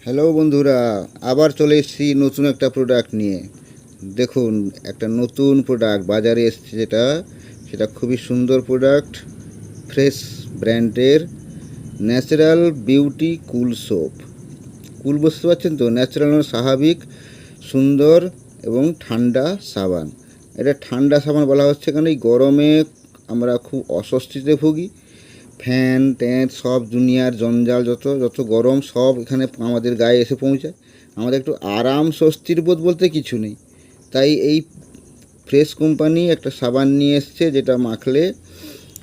Hello বন্ধুরা, আবার চলে এসেছি নতুন একটা প্রোডাক্ট নিয়ে। দেখুন, একটা নতুন প্রোডাক্ট বাজারে এসেছে, সেটা খুবই সুন্দর প্রোডাক্ট। ফ্রেশ ব্র্যান্ডের ন্যাচারাল বিউটি কুল সোপ। কুল বুঝতে পারছেন তো? ন্যাচারাল, স্বাভাবিক, সুন্দর এবং ঠান্ডা সাবান। এটা ঠান্ডা সাবান বলা হচ্ছে কারণ এই গরমে আমরা খুব অস্বস্তিতে ভুগি। ফ্যান ট্যান সব দুনিয়ার জঞ্জাল, যত যত গরম সব এখানে আমাদের গায়ে এসে পৌঁছায়। আমাদের একটু আরাম স্বস্তির বোধ বলতে কিছু নেই। তাই এই ফ্রেশ কোম্পানি একটা সাবান নিয়ে এসছে, যেটা মাখলে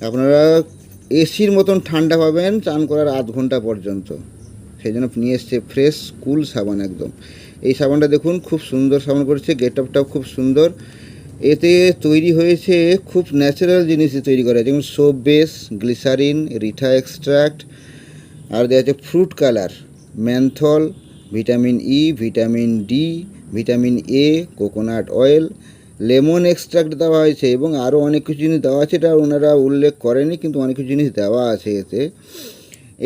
আপনারা এসির মতন ঠান্ডা পাবেন চান করার আধ ঘন্টা পর্যন্ত। সেই জন্য নিয়ে এসছে ফ্রেশ কুল সাবান একদম। এই সাবানটা দেখুন, খুব সুন্দর সাবান করেছে, গেট আপটাও খুব সুন্দর। এতে তৈরি হয়েছে খুব ন্যাচারাল জিনিসে তৈরি করা, যেমন সোপ বেস, গ্লিসারিন, রিঠা এক্সট্রাক্ট, আর দেওয়া আছে fruit colour, menthol, vitamin E, vitamin D, vitamin A, coconut oil, lemon extract দেওয়া হয়েছে এবং আরও অনেক কিছু জিনিস দেওয়া আছে। এটা ওনারা উল্লেখ করেনি, কিন্তু অনেক কিছু জিনিস দেওয়া আছে এতে।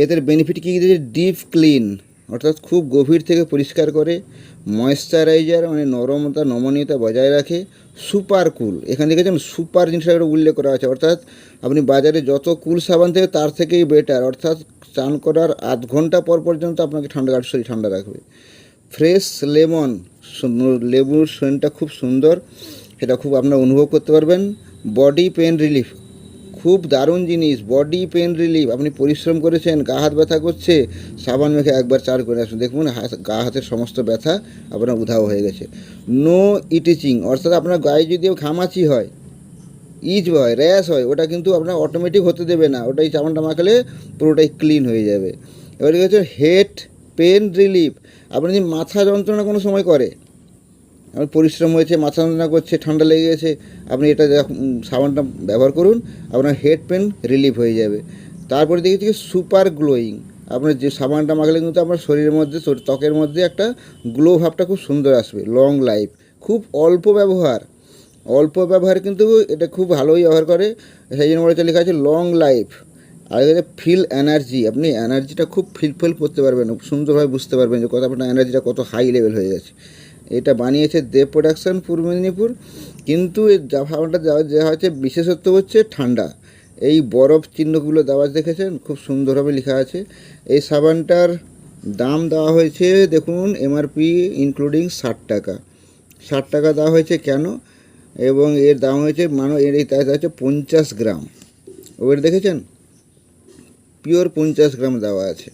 এদের বেনিফিট কী কী দিয়েছে? ডিপ ক্লিন, অর্থাৎ খুব গভীর থেকে পরিষ্কার করে। ময়েশ্চারাইজার, মানে নরমতা নমনীয়তা বজায় রাখে। সুপার কুল, এখানে দেখেছেন সুপার জিনিসটা একটা উল্লেখ করা আছে, অর্থাৎ আপনি বাজারে যত কুল সাবান থেকে তার থেকেই বেটার, অর্থাৎ চান করার আধ ঘন্টা পর পর্যন্ত আপনাকে শরীর ঠান্ডা রাখবে। ফ্রেশ লেমন, লেবুর সেন্টটা খুব সুন্দর, সেটা খুব আপনারা অনুভব করতে পারবেন। বডি পেন রিলিফ, খুব দারুণ জিনিস। বডি পেন রিলিফ, আপনি পরিশ্রম করেছেন, গা হাত ব্যথা করছে, সাবান মেখে একবার চার করে আসুন, দেখুন গা হাতের সমস্ত ব্যথা আপনার উধাও হয়ে গেছে। নো ইটিচিং, অর্থাৎ আপনার গায়ে যদি ঘামাচি হয়, ইচ হয়, র্যাশ হয়, ওটা কিন্তু আপনার অটোমেটিক হতে দেবে না। ওটা এই সাবানটা মাখালে পুরোটাই ক্লিন হয়ে যাবে। এবার ঠিক আছে হেড পেন রিলিফ, আপনি যদি মাথা যন্ত্রণা কোনো সময় করে, আপনার পরিশ্রম হয়েছে, মাথা যন্ত্রণা করছে, ঠান্ডা লেগে গেছে, আপনি এটা সাবানটা ব্যবহার করুন, আপনার হেড পেন রিলিফ হয়ে যাবে। তারপরে দেখেছি সুপার গ্লোয়িং, আপনার যে সাবানটা মাখলে কিন্তু আপনার শরীরের মধ্যে, ত্বকের মধ্যে একটা গ্লো ভাবটা খুব সুন্দর আসবে। লং লাইফ, খুব অল্প ব্যবহার কিন্তু এটা খুব ভালোই ব্যবহার করে, সেই জন্য বলে লেখা আছে লং লাইফ। আর এখানে ফিল এনার্জি, আপনি এনার্জিটা খুব ফিল করতে পারবেন, সুন্দরভাবে বুঝতে পারবেন যে কত আপনার এনার্জিটা কত হাই লেভেল হয়ে গেছে। এটা বানিয়েছে দেব প্রোডাকশন, পূর্ব মেদিনীপুর। কিন্তু এই সাবানটা দেওয়া হচ্ছে বিশেষত্ব হচ্ছে ঠান্ডা। এই বরফ চিহ্নগুলো দেওয়া দেখেছেন, খুব সুন্দরভাবে লেখা আছে। এই সাবানটার দাম দেওয়া হয়েছে, দেখুন এমআরপি ইনক্লুডিং 60 টাকা। 60 টাকা দেওয়া হয়েছে কেন? এবং এর দাম হয়েছে এর এই তাই হচ্ছে 50 গ্রাম। ওয়েট দেখেছেন, পিওর 50 গ্রাম দেওয়া আছে।